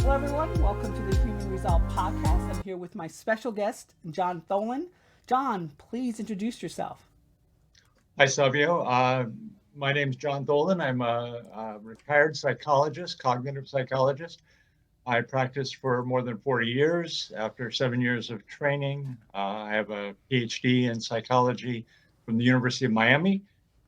Hello, everyone. Welcome to the Human Resolve podcast. I'm here with my special guest, John Tholen. John, please introduce yourself. Hi, Savio. My name's John Tholen. I'm a retired psychologist, cognitive psychologist. I practiced for more than 40 years. After 7 years of training, I have a PhD in psychology from the University of Miami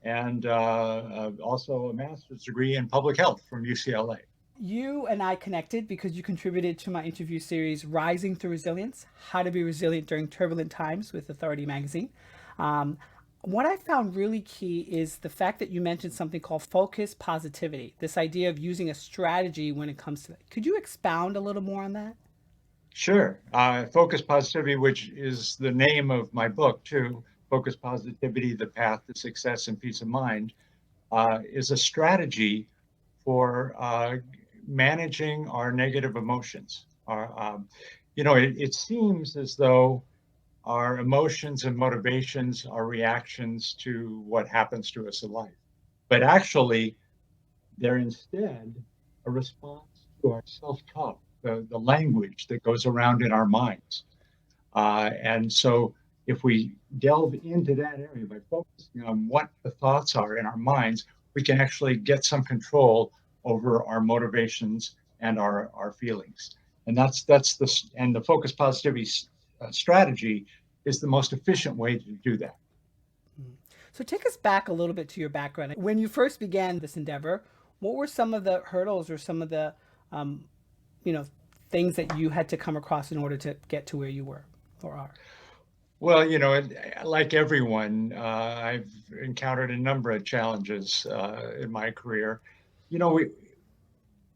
and also a master's degree in public health from UCLA. You and I connected because you contributed to my interview series, Rising Through Resilience: How to Be Resilient During Turbulent Times with E30 magazine. Um, what I found really key is the fact that you mentioned something called focus positivity, this idea of using a strategy when it comes to that. Could you expound a little more on that? Sure. Focus Positivity, which is the name of my book, too, Focus Positivity, The Path to Success and Peace of Mind, is a strategy for managing our negative emotions. It seems as though our emotions and motivations are reactions to what happens to us in life, but actually, they're instead a response to our self-talk, the language that goes around in our minds. And so, if we delve into that area by focusing on what the thoughts are in our minds, we can actually get some control over our motivations and our feelings. And the focus positivity strategy is the most efficient way to do that. So take us back a little bit to your background. When you first began this endeavor, what were some of the hurdles or some of the, um, you know, things that you had to come across in order to get to where you were or are? Well, like everyone, I've encountered a number of challenges in my career. You know,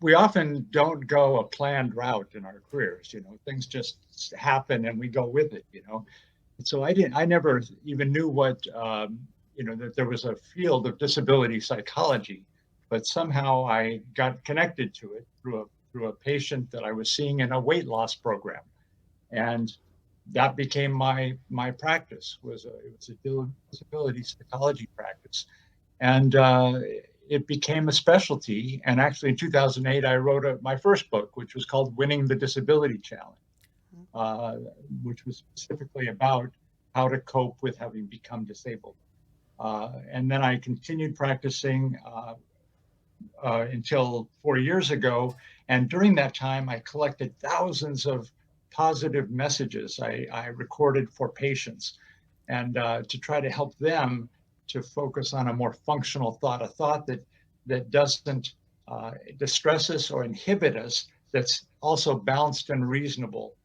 we often don't go a planned route in our careers. Things just happen and we go with it. And so I never even knew that there was a field of disability psychology, but somehow I got connected to it through a patient that I was seeing in a weight loss program. And that became my practice. It was a disability psychology practice, and it became a specialty. And actually, in 2008, I wrote my first book, which was called "Winning the Disability Challenge," uh, which was specifically about how to cope with having become disabled. And then I continued practicing until 4 years ago. And during that time, I collected thousands of positive messages I recorded for patients and to try to help them to focus on a more functional thought, a thought that doesn't distress us or inhibit us, that's also balanced and reasonable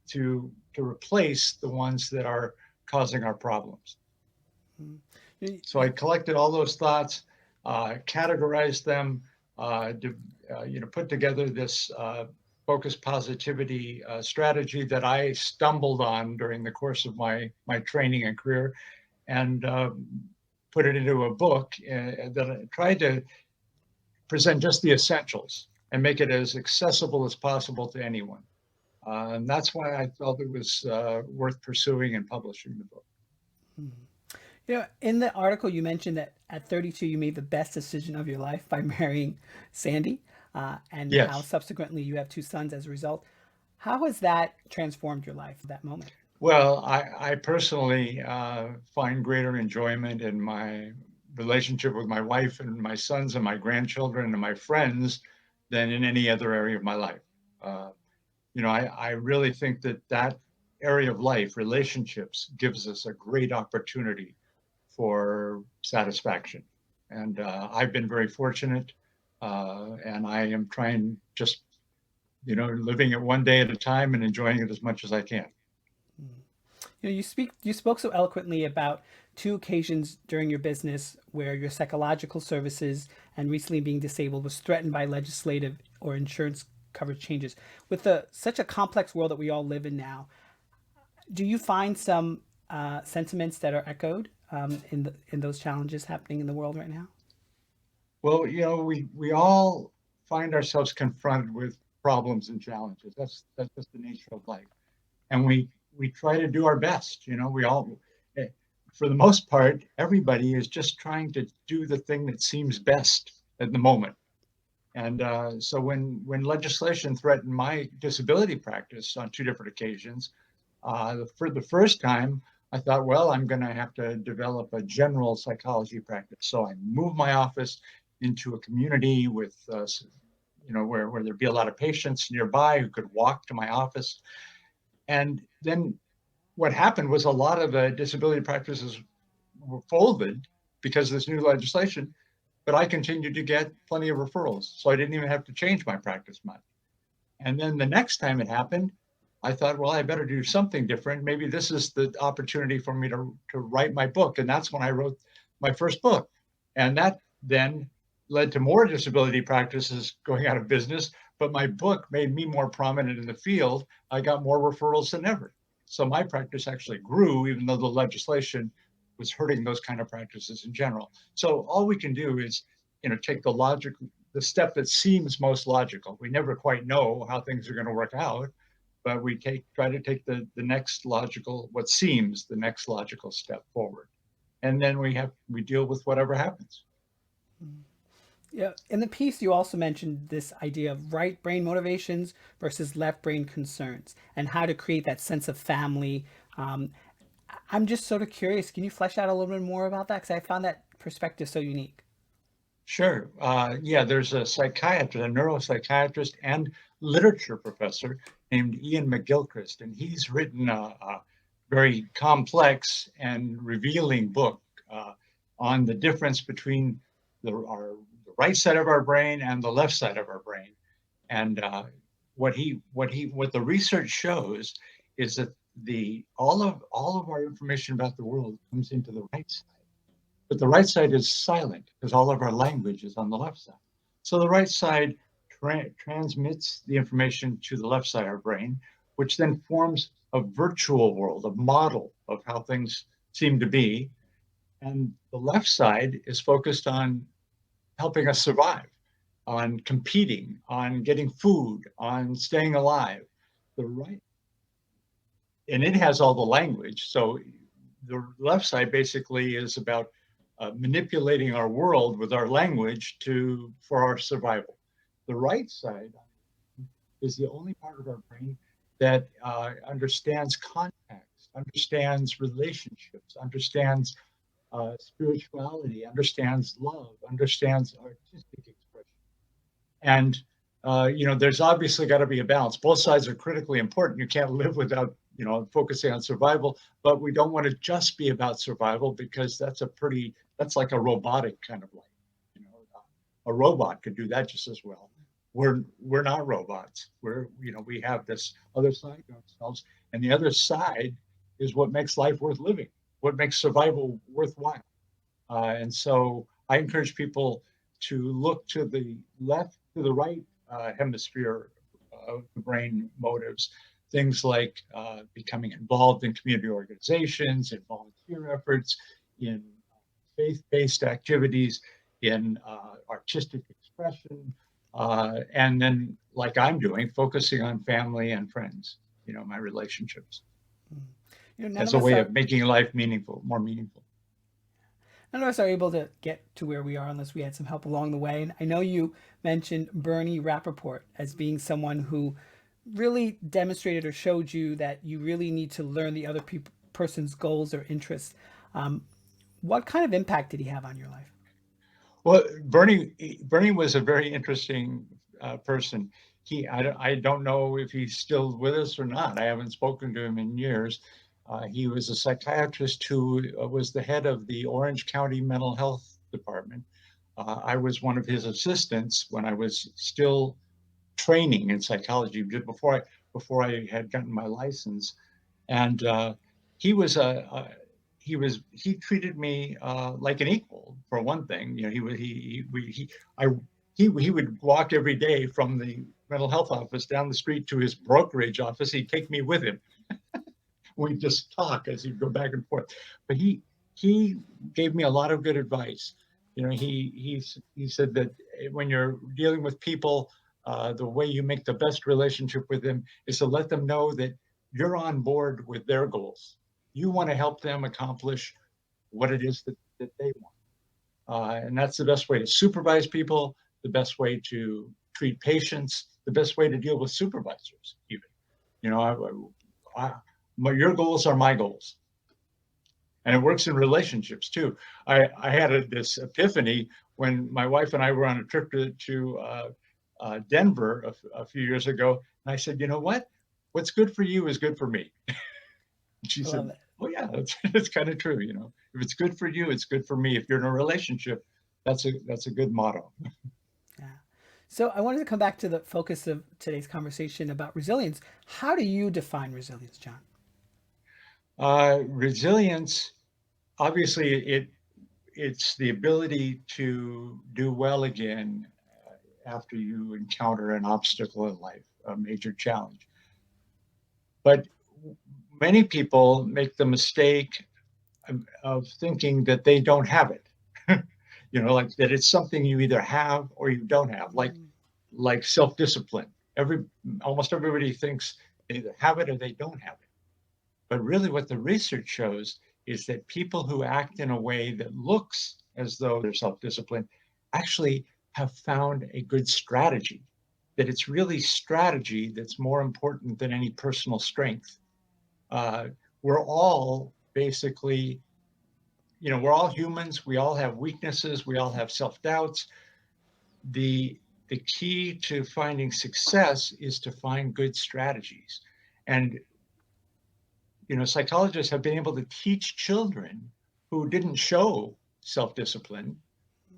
to replace the ones that are causing our problems. You- So I collected all those thoughts, categorized them, put together this focus positivity strategy that I stumbled on during the course of my training and career, and put it into a book that I tried to present just the essentials and make it as accessible as possible to anyone. And that's why I felt it was worth pursuing and publishing the book. in the article, you mentioned that at 32, you made the best decision of your life by marrying Sandy, and how Yes. subsequently you have two sons as a result. How has that transformed your life, that moment? Well, I personally find greater enjoyment in my relationship with my wife and my sons and my grandchildren and my friends than in any other area of my life. Uh, I really think that area of life, relationships, gives us a great opportunity for satisfaction. And I've been very fortunate, and I am trying just, living it one day at a time and enjoying it as much as I can. You spoke so eloquently about two occasions during your business where your psychological services and recently being disabled was threatened by legislative or insurance coverage changes. With such a complex world that we all live in now, do you find some sentiments that are echoed in those challenges happening in the world right now? Well, we all find ourselves confronted with problems and challenges. That's just the nature of life, and we try to do our best. We all, eh, for the most part, everybody is just trying to do the thing that seems best at the moment. And so when legislation threatened my disability practice on two different occasions, for the first time, I thought, well, I'm going to have to develop a general psychology practice. So I moved my office into a community with, where there'd be a lot of patients nearby who could walk to my office. And then what happened was a lot of the disability practices were folded because of this new legislation, but I continued to get plenty of referrals. So I didn't even have to change my practice much. And then the next time it happened, I thought, well, I better do something different. Maybe this is the opportunity for me to write my book. And that's when I wrote my first book. And that then led to more disability practices going out of business. But my book made me more prominent in the field. I got more referrals than ever. So my practice actually grew, even though the legislation was hurting those kind of practices in general. So all we can do is, take the step that seems most logical. We never quite know how things are going to work out, but we try to take the next logical, what seems the next logical step forward. And then we deal with whatever happens. Yeah, in the piece, you also mentioned this idea of right brain motivations versus left brain concerns and how to create that sense of family. Um, I'm just sort of curious. Can you flesh out a little bit more about that? Because I found that perspective so unique. Sure. Yeah, there's a psychiatrist, a neuropsychiatrist, and literature professor named Ian McGilchrist, and he's written a very complex and revealing book on the difference between the right side of our brain and the left side of our brain. And what the research shows is that the all of our information about the world comes into the right side, but the right side is silent because all of our language is on the left side. So the right side transmits the information to the left side of our brain, which then forms a virtual world, a model of how things seem to be. And the left side is focused on helping us survive, on competing, on getting food, on staying alive. The right, and it has all the language. So the left side basically is about manipulating our world with our language for our survival. The right side is the only part of our brain that understands context, understands relationships, understands spirituality, understands love, understands artistic expression. And there's obviously got to be a balance. Both sides are critically important. You can't live without focusing on survival, but we don't want to just be about survival because that's like a robotic kind of life. You know, a robot could do that just as well. We're not robots. We have this other side to ourselves, and the other side is what makes life worth living, what makes survival worthwhile. And so I encourage people to look to the left, to the right hemisphere of the brain motives, things like becoming involved in community organizations, in volunteer efforts, in faith-based activities, in artistic expression, and then, like I'm doing, focusing on family and friends, my relationships None as of a us way are of making life meaningful, more meaningful. none of us are able to get to where we are unless we had some help along the way. And I know you mentioned Bernie Rapaport as being someone who really demonstrated or showed you that you really need to learn the other person's goals or interests. Um, what kind of impact did he have on your life? Well, Bernie was a very interesting person. I don't know if he's still with us or not. I haven't spoken to him in years. He was a psychiatrist who was the head of the Orange County Mental Health Department. I was one of his assistants when I was still training in psychology, before I had gotten my license, and he was he treated me like an equal, for one thing. He would he I he would walk every day from the mental health office down the street to his brokerage office. He'd take me with him. We'd just talk as he'd go back and forth. But he gave me a lot of good advice. He said that when you're dealing with people, the way you make the best relationship with them is to let them know that you're on board with their goals. You want to help them accomplish what it is that they want. And that's the best way to supervise people. the best way to treat patients, the best way to deal with supervisors, even. You know, your goals are my goals. And it works in relationships too. I had this epiphany when my wife and I were on a trip to Denver a few years ago. And I said, you know what? What's good for you is good for me. And she I said, love it. oh, yeah, that's kind of true. You know, if it's good for you, it's good for me. If you're in a relationship, that's a good motto. Yeah. So I wanted to come back to the focus of today's conversation about resilience. How do you define resilience, John? Resilience, obviously, it's the ability to do well again after you encounter an obstacle in life, a major challenge. But many people make the mistake of thinking that they don't have it. You know, like that it's something you either have or you don't have, like self-discipline. Almost everybody thinks they either have it or they don't have it. But really what the research shows is that people who act in a way that looks as though they're self-disciplined actually have found a good strategy, that it's really strategy that's more important than any personal strength. Uh, we're all basically, we're all humans. We all have weaknesses. We all have self-doubts. The key to finding success is to find good strategies. And psychologists have been able to teach children who didn't show self-discipline,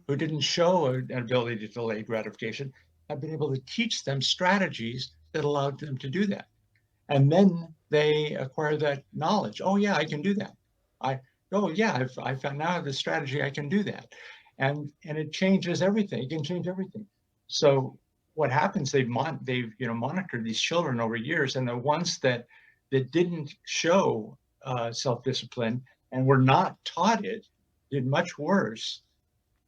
who didn't show an ability to delay gratification, have been able to teach them strategies that allowed them to do that. And then they acquire that knowledge. Oh yeah, I can do that. I oh yeah, I found now the strategy I can do that, and it changes everything. It can change everything. So what happens? They've monitored these children over years, and the ones that didn't show self discipline and were not taught it did much worse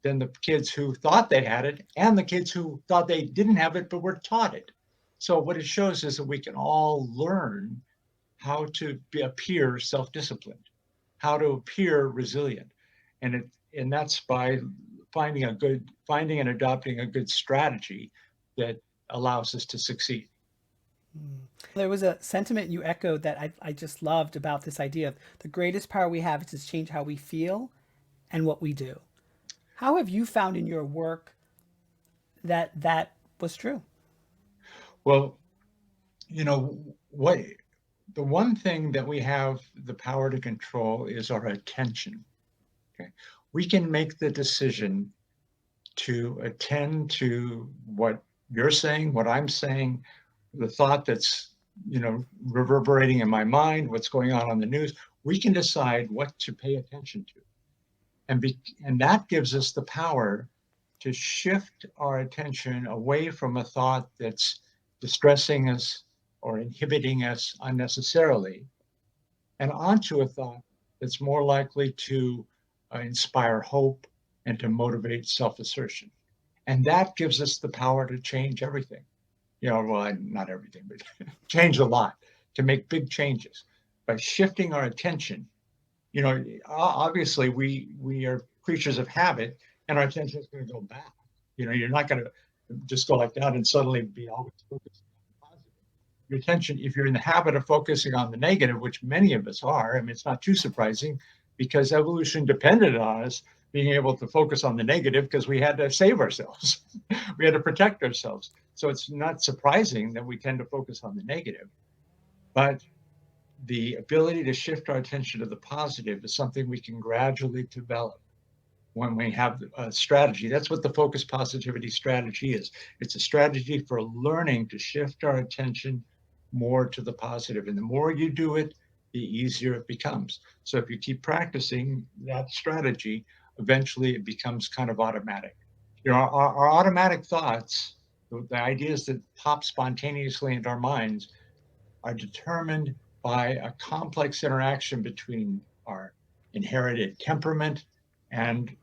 than the kids who thought they had it and the kids who thought they didn't have it but were taught it. So what it shows is that we can all learn how to appear self-disciplined, how to appear resilient, and that's by finding and adopting a good strategy that allows us to succeed. There was a sentiment you echoed that I just loved about this idea of the greatest power we have is to change how we feel and what we do. How have you found in your work that that was true? Well, what the one thing that we have the power to control is our attention. Okay, we can make the decision to attend to what you're saying, what I'm saying, the thought that's reverberating in my mind, what's going on the news. We can decide what to pay attention to, and that gives us the power to shift our attention away from a thought that's distressing us or inhibiting us unnecessarily, and onto a thought that's more likely to inspire hope and to motivate self-assertion. And that gives us the power to change everything. Well, not everything, but change a lot, to make big changes by shifting our attention. Obviously we are creatures of habit, and our attention is going to go back. You're not going to just go like that and suddenly be always focused on the positive. Your attention, if you're in the habit of focusing on the negative, which many of us are, I mean, it's not too surprising because evolution depended on us being able to focus on the negative because we had to save ourselves. We had to protect ourselves. So it's not surprising that we tend to focus on the negative. But the ability to shift our attention to the positive is something we can gradually develop when we have a strategy. That's what the focus positivity strategy is. It's a strategy for learning to shift our attention more to the positive. And the more you do it, the easier it becomes. So if you keep practicing that strategy, eventually it becomes kind of automatic. Our automatic thoughts, the ideas that pop spontaneously into our minds, are determined by a complex interaction between our inherited temperament and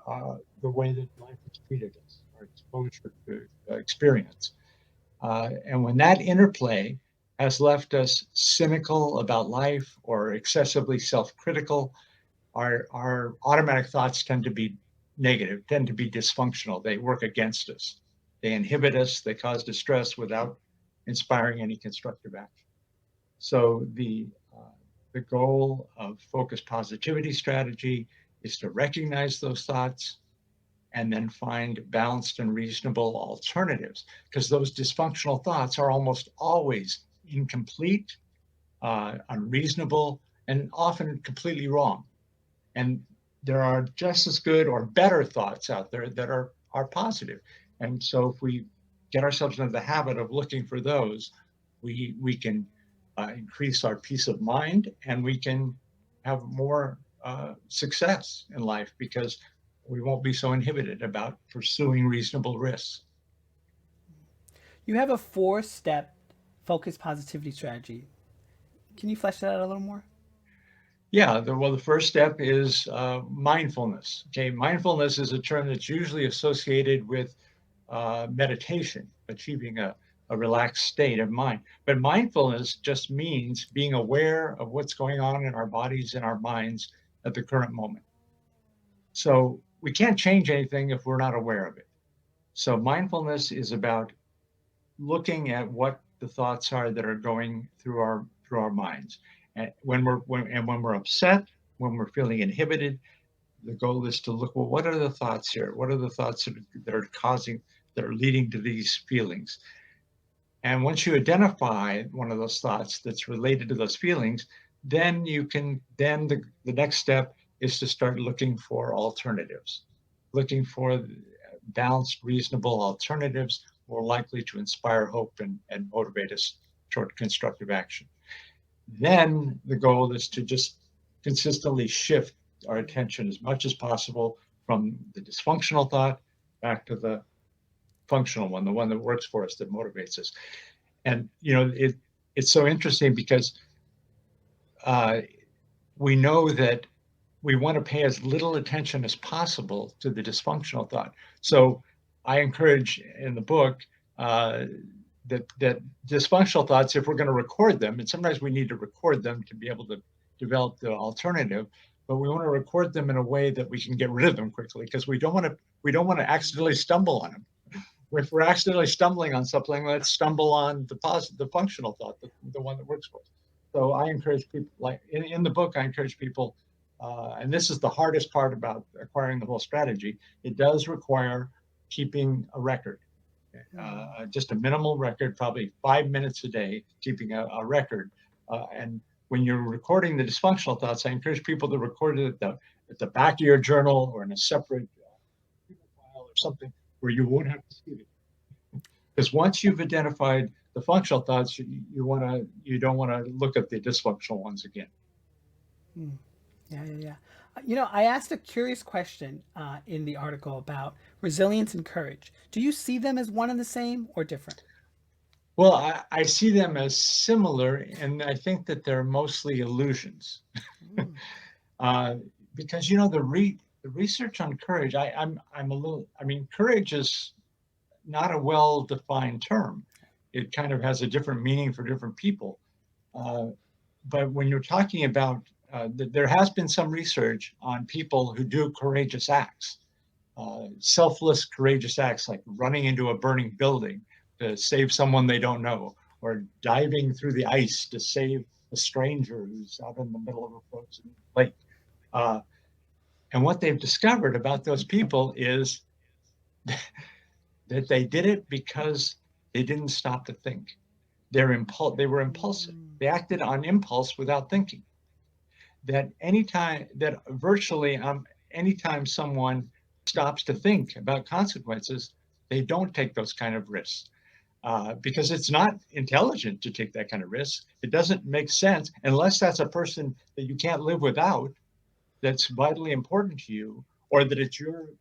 the way that life has treated us, our exposure to experience. And when that interplay has left us cynical about life or excessively self-critical, our automatic thoughts tend to be negative, tend to be dysfunctional. They work against us. They inhibit us, they cause distress without inspiring any constructive action. So the goal of focused positivity strategy is to recognize those thoughts and then find balanced and reasonable alternatives, because those dysfunctional thoughts are almost always incomplete, unreasonable, and often completely wrong. And there are just as good or better thoughts out there that are positive. And so if we get ourselves into the habit of looking for those, we can increase our peace of mind, and we can have more success in life, because we won't be so inhibited about pursuing reasonable risks. You have a 4-step focused positivity strategy. Can you flesh that out a little more? Yeah, well, the first step is mindfulness. Okay, mindfulness is a term that's usually associated with meditation, achieving a relaxed state of mind. But mindfulness just means being aware of what's going on in our bodies and our minds at the current moment. So we can't change anything if we're not aware of it. So mindfulness is about looking at what the thoughts are that are going through our minds. And when we're upset, when we're feeling inhibited, the goal is to look, well, what are the thoughts here? What are the thoughts that are causing, that are leading to these feelings? And once you identify one of those thoughts that's related to those feelings, then the next step is to start looking for alternatives, looking for balanced, reasonable alternatives more likely to inspire hope and motivate us toward constructive action. Then the goal is to just consistently shift our attention as much as possible from the dysfunctional thought back to the functional one, the one that works for us, that motivates us. And it's so interesting because uh, we know that we want to pay as little attention as possible to the dysfunctional thought. So I encourage in the book uh, that dysfunctional thoughts, if we're going to record them, and sometimes we need to record them to be able to develop the alternative, but we want to record them in a way that we can get rid of them quickly, because we don't want to accidentally stumble on them. If we're accidentally stumbling on something, let's stumble on the functional thought, the one that works for us. So I encourage people, like in the book, I encourage people, and this is the hardest part about acquiring the whole strategy. It does require keeping a record, just a minimal record, probably 5 minutes a day, keeping a record. And when you're recording the dysfunctional thoughts, I encourage people to record it at the back of your journal or in a separate file or something where you won't have to see it. Because once you've identified the functional thoughts, you don't want to look at the dysfunctional ones again. Hmm. Yeah, yeah, yeah. I asked a curious question in the article about resilience and courage. Do you see them as one and the same or different? Well, I see them as similar, and I think that they're mostly illusions. Mm. uh, because the research on courage, I'm a little. I mean, courage is not a well-defined term. It kind of has a different meaning for different people. Uh, but when you're talking about, there has been some research on people who do courageous acts, selfless, courageous acts, like running into a burning building to save someone they don't know, or diving through the ice to save a stranger who's out in the middle of a frozen lake. Uh, and what they've discovered about those people is that they did it because they didn't stop to think. They were impulsive. Mm. They acted on impulse without thinking. That virtually anytime someone stops to think about consequences, they don't take those kind of risks, because it's not intelligent to take that kind of risk. It doesn't make sense unless that's a person that you can't live without, that's vitally important to you, or that you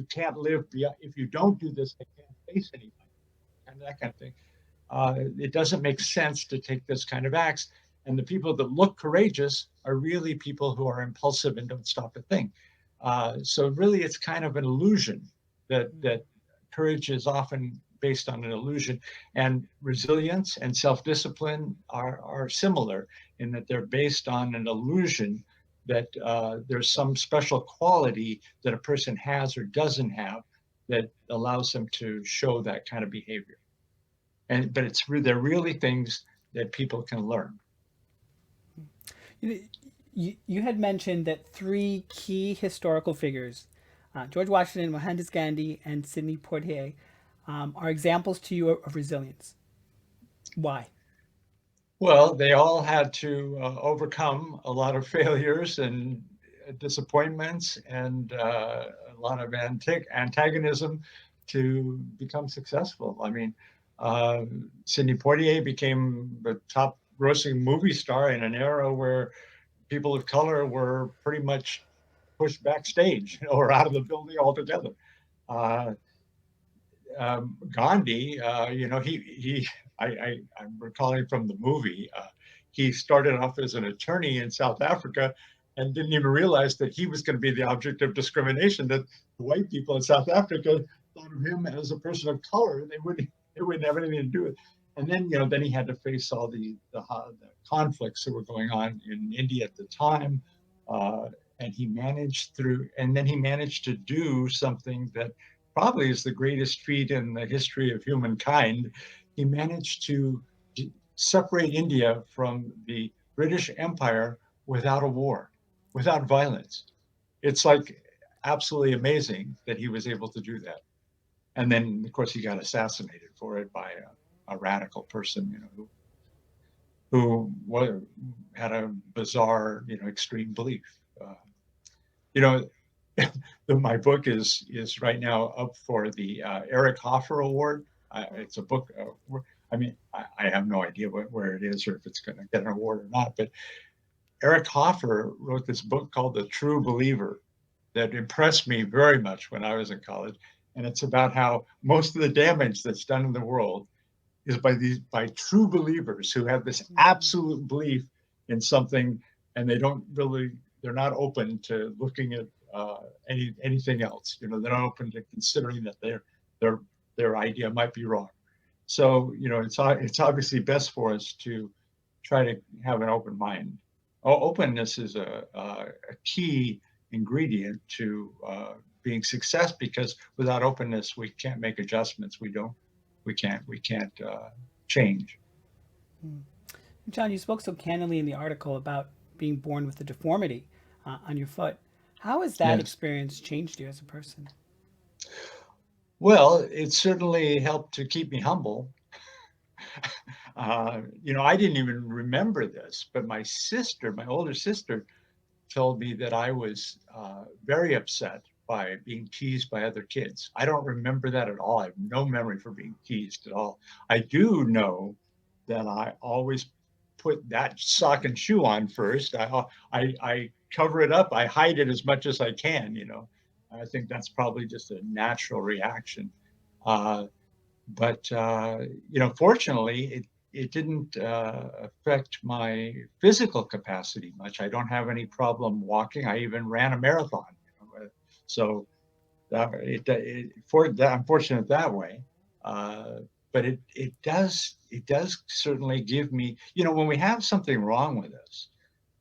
can't live beyond, if you don't do this, I can't face anybody, and that kind of thing. It doesn't make sense to take this kind of acts. And the people that look courageous are really people who are impulsive and don't stop to think. So really, it's kind of an illusion that courage is often based on an illusion, and resilience and self-discipline are similar in that they're based on an illusion that there's some special quality that a person has or doesn't have that allows them to show that kind of behavior. But they're really things that people can learn. You, you had mentioned that three key historical figures, George Washington, Mohandas Gandhi, and Sidney Poitier, are examples to you of resilience. Why? Well, they all had to overcome a lot of failures and disappointments and a lot of antagonism to become successful. I mean, uh, Sidney Poitier became the top grossing movie star in an era where people of color were pretty much pushed backstage or out of the building altogether. Uh, Gandhi, I'm recalling from the movie, he started off as an attorney in South Africa and didn't even realize that he was going to be the object of discrimination. That the white people in South Africa thought of him as a person of color. They wouldn't have anything to do with it. And then, then he had to face all the conflicts that were going on in India at the time. Uh, and then he managed to do something that probably is the greatest feat in the history of humankind. He managed to separate India from the British Empire without a war, without violence. It's like absolutely amazing that he was able to do that. And then, of course, he got assassinated for it by a radical person, who had a bizarre, extreme belief. Uh, you know, my book is right now up for the Eric Hoffer Award. It's a book. I mean, I have no idea where it is or if it's going to get an award or not. But Eric Hoffer wrote this book called The True Believer that impressed me very much when I was in college, and it's about how most of the damage that's done in the world is by true believers who have this absolute belief in something, and they're not open to looking at anything else. They're not open to considering that their their idea might be wrong. So it's obviously best for us to try to have an open mind. Openness is a key ingredient to being success, because without openness we can't make adjustments. We can't change. John, you spoke so candidly in the article about being born with a deformity on your foot. How has that Yes. experience changed you as a person? Well, it certainly helped to keep me humble. I didn't even remember this, but my older sister, told me that I was very upset by being teased by other kids. I don't remember that at all. I have no memory for being teased at all. I do know that I always put that sock and shoe on first. I cover it up. I hide it as much as I can. I think that's probably just a natural reaction. Uh, but fortunately, it didn't affect my physical capacity much. I don't have any problem walking. I even ran a marathon. So I'm fortunate that way. Uh, but it does certainly give me, when we have something wrong with us,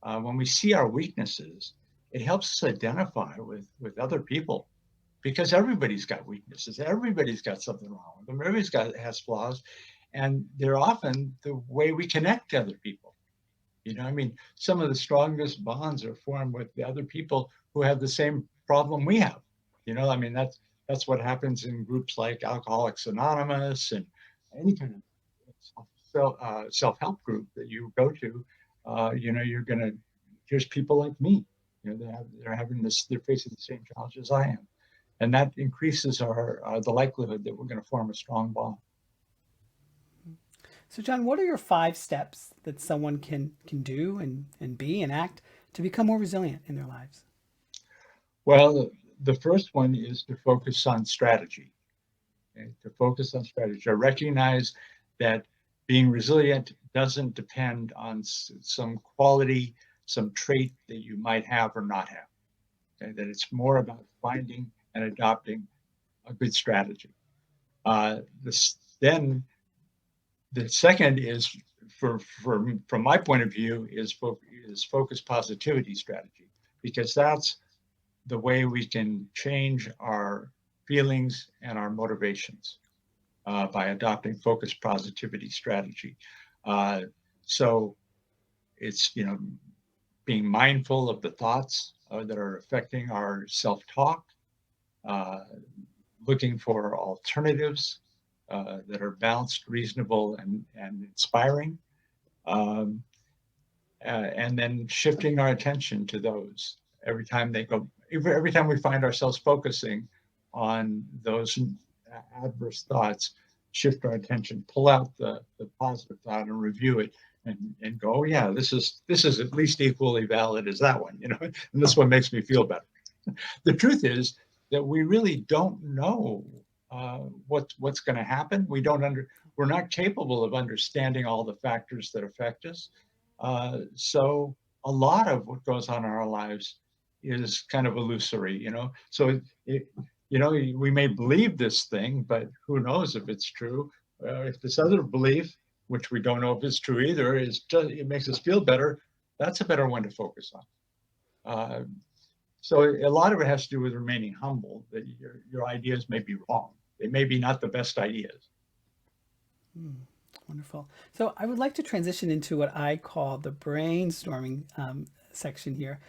when we see our weaknesses, it helps us identify with other people, because everybody's got weaknesses. Everybody's got something wrong with them. Has flaws, and they're often the way we connect to other people. I mean, some of the strongest bonds are formed with the other people who have the same problem we have. I mean, that's what happens in groups like Alcoholics Anonymous and any kind of self-help group that you go to. You're gonna Here's people like me. They're facing the same challenges I am, and that increases the likelihood that we're going to form a strong bond. So, John, what are your 5 steps that someone can do and be and act to become more resilient in their lives? Well, the first one is to focus on strategy. Okay? To focus on strategy. I recognize that being resilient doesn't depend on some quality, some trait that you might have or not have. Okay? That it's more about finding and adopting a good strategy. Then the second is, from my point of view, is focus positivity strategy, because that's the way we can change our feelings, and our motivations by adopting focused positivity strategy. Uh, so it's, being mindful of the thoughts that are affecting our self-talk, uh, looking for alternatives that are balanced, reasonable, and inspiring, um, and then shifting our attention to those every time they go. Every time we find ourselves focusing on those adverse thoughts, shift our attention, pull out the positive thought, and review it, and go, oh yeah, this is at least equally valid as that one, and this one makes me feel better. The truth is that we really don't know what's going to happen. We're not capable of understanding all the factors that affect us. So a lot of what goes on in our lives is kind of illusory. So we may believe this thing, but who knows if it's true? If this other belief, which we don't know if it's true either, it makes us feel better. That's a better one to focus on. Uh, so a lot of it has to do with remaining humble, that your ideas may be wrong. They may be not the best ideas. Hmm, wonderful. So I would like to transition into what I call the brainstorming section here.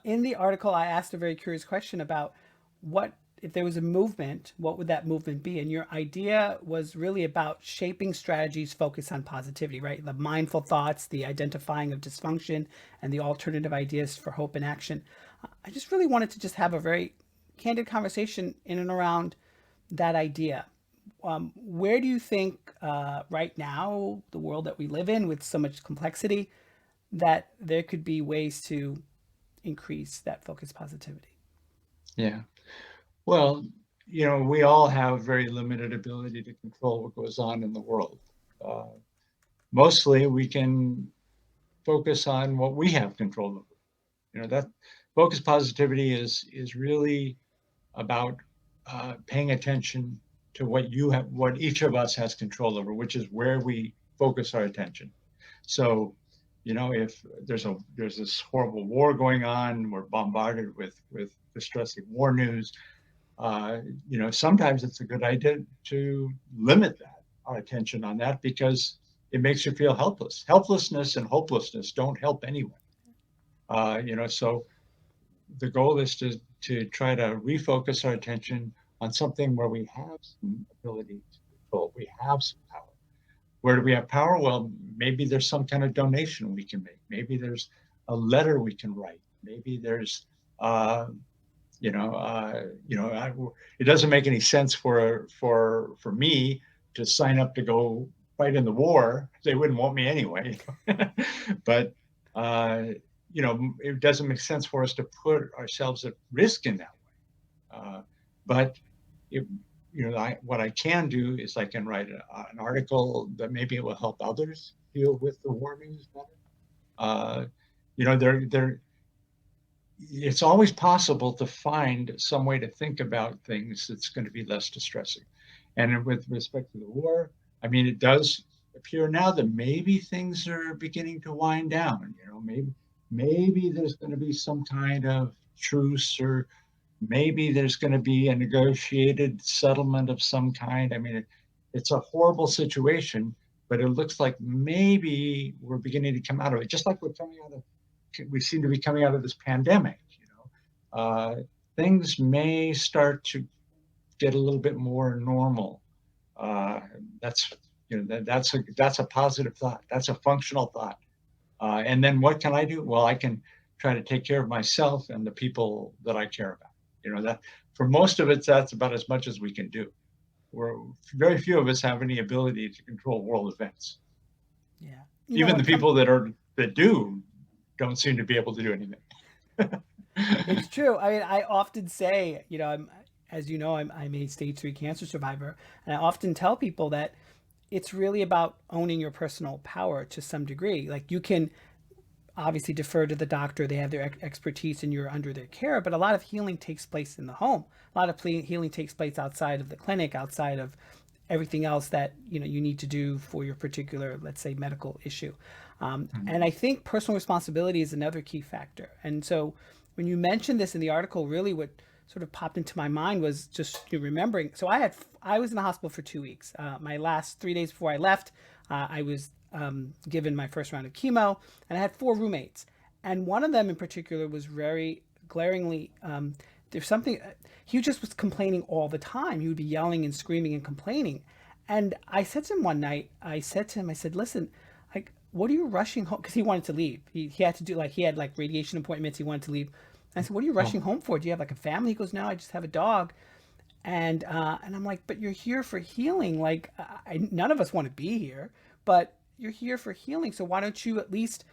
In the article, I asked a very curious question about what, if there was a movement, what would that movement be? And your idea was really about shaping strategies focused on positivity, right? The mindful thoughts, the identifying of dysfunction, and the alternative ideas for hope and action. I just really wanted to just have a very candid conversation in and around that idea. Where do you think right now, the world that we live in with so much complexity, that there could be ways to increase that focused positivity? Yeah. Well, we all have very limited ability to control what goes on in the world. Uh, Mostly we can focus on what we have control over. That focused positivity is really about paying attention to what each of us has control over, which is where we focus our attention. So, if there's this horrible war going on, we're bombarded with distressing war news. Sometimes it's a good idea to limit our attention on that, because it makes you feel helpless. Helplessness and hopelessness don't help anyone. So the goal is to try to refocus our attention on something where we have some ability to control. We have some power. Where do we have power? Well, maybe there's some kind of donation we can make. Maybe there's a letter we can write. Maybe there's, you know, it doesn't make any sense for me to sign up to go fight in the war. They wouldn't want me anyway. But it doesn't make sense for us to put ourselves at risk in that way. But if, what I can do is I can write an article that maybe it will help others deal with the war news better. Uh, there it's always possible to find some way to think about things that's going to be less distressing. And with respect to the war, I mean, it does appear now that maybe things are beginning to wind down. Maybe there's going to be some kind of truce, or maybe there's going to be a negotiated settlement of some kind. I mean, it's a horrible situation, but it looks like maybe we're beginning to come out of it, just like we seem to be coming out of this pandemic. Things may start to get a little bit more normal. Uh, that's that's a positive thought. That's a functional thought. And then what can I do? Well, I can try to take care of myself and the people that I care about. That for most of it, that's about as much as we can do. We're Very few of us have any ability to control world events. Yeah. Even the people that do don't seem to be able to do anything. It's true. I mean, I often say, as you know, I'm a stage 3 cancer survivor, and I often tell people that it's really about owning your personal power to some degree. Like, you can obviously defer to the doctor; they have their expertise, and you're under their care. But a lot of healing takes place in the home. A lot of healing takes place outside of the clinic, outside of everything else that you need to do for your particular, let's say, medical issue. And I think personal responsibility is another key factor. And so when you mentioned this in the article, really what sort of popped into my mind was just remembering. So I was in the hospital for 2 weeks. My last 3 days before I left, I was given my first round of chemo, and I had 4 roommates, and one of them in particular was very glaringly. There's something. He just was complaining all the time. He would be yelling and screaming and complaining. And I said to him one night, I said, listen, like, what are you rushing home? Because he wanted to leave. He had to do he had like radiation appointments. He wanted to leave. I said, what are you rushing Oh, home for? Do you have like a family? He goes, no, I just have a dog. And I'm like, but you're here for healing. Like, none of us want to be here, but you're here for healing. So why don't you at least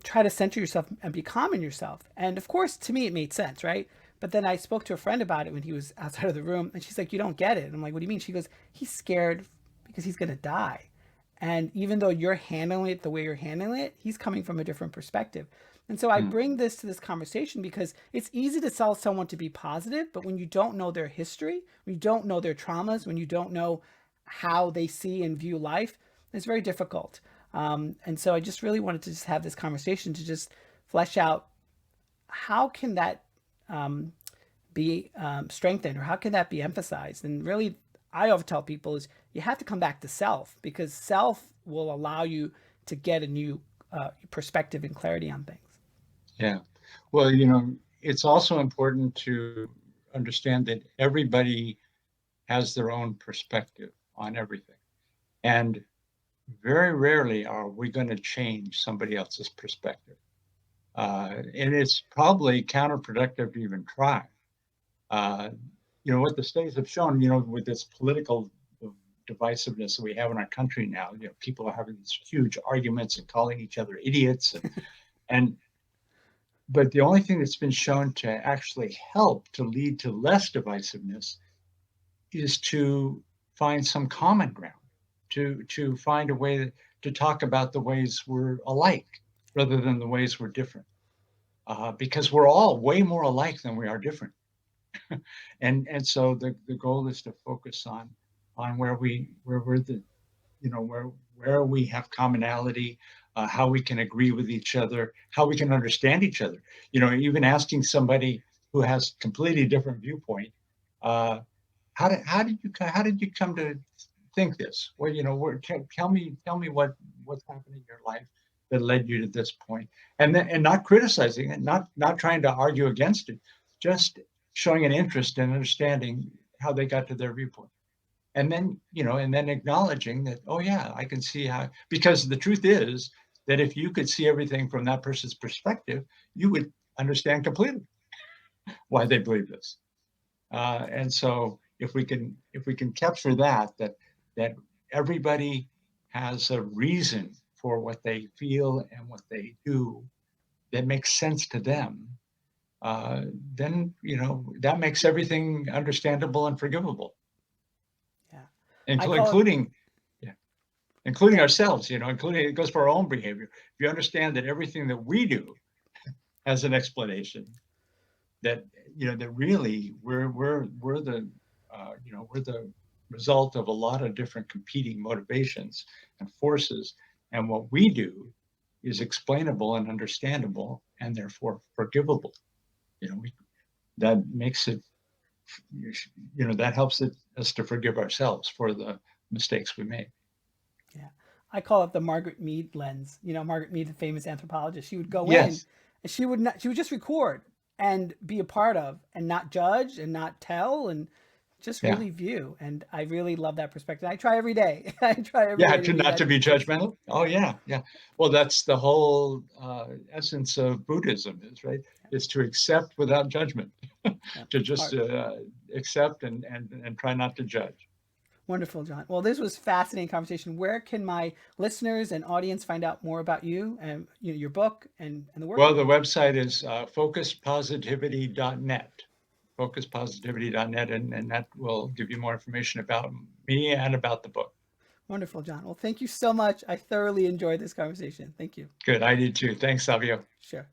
try to center yourself and be calm in yourself? And of course, to me, it made sense, right? But then I spoke to a friend about it when he was outside of the room, and she's like, you don't get it. And I'm like, what do you mean? She goes, he's scared because he's going to die. And even though you're handling it the way you're handling it, he's coming from a different perspective. And so I mm, bring this to this conversation because it's easy to tell someone to be positive, but when you don't know their history, when you don't know their traumas, when you don't know how they see and view life, it's very difficult. And so I just really wanted to just have this conversation to just flesh out how can that be strengthened, or how can that be emphasized. And really, I often tell people is you have to come back to self, because self will allow you to get a new perspective and clarity on things. yeah. Well, it's also important to understand that everybody has their own perspective on everything. And very rarely are we going to change somebody else's perspective. And it's probably counterproductive to even try. Uh, what the studies have shown, with this political divisiveness that we have in our country now, people are having these huge arguments and calling each other idiots, and but the only thing that's been shown to actually help to lead to less divisiveness is to find some common ground, to find a way to talk about the ways we're alike rather than the ways we're different, because we're all way more alike than we are different. And so the goal is to focus on where we're the where we have commonality, how we can agree with each other, how we can understand each other. Even asking somebody who has completely different viewpoint, uh, how did you come to think this? Well, tell me what's happened in your life that led you to this point, and not criticizing it, not trying to argue against it, just showing an interest in understanding how they got to their viewpoint. And then acknowledging that, oh yeah, I can see how, because the truth is that if you could see everything from that person's perspective, you would understand completely why they believe this. And so if we can capture that everybody has a reason for what they feel and what they do that makes sense to them, uh, then that makes everything understandable and forgivable, Yeah, I including call it. including yeah, including Yeah, ourselves. Including, it goes for our own behavior. If you understand that everything that we do has an explanation, that that really we're the result of a lot of different competing motivations and forces, and what we do is explainable and understandable and therefore forgivable. We that makes it that helps us to forgive ourselves for the mistakes we made. yeah. I call it the Margaret Mead lens. Margaret Mead, the famous anthropologist, she would go in Yes. and she would just record and be a part of and not judge and not tell and just Yeah. really view. And I really love that perspective. I try every day. I try every Yeah, day to to be not to that be person. judgmental. Oh yeah, yeah. Well, that's the whole essence of Buddhism, is right, is to accept without judgment, Yeah, to it's just hard. accept and try not to judge. Wonderful, John. Well, this was fascinating conversation. Where can my listeners and audience find out more about you and your book and the work Well, you're the doing? website is focuspositivity.net, focuspositivity.net, and that will give you more information about me and about the book. Wonderful, John. Well, thank you so much. I thoroughly enjoyed this conversation. Thank you. Good, I did too. Thanks, Savio. Sure.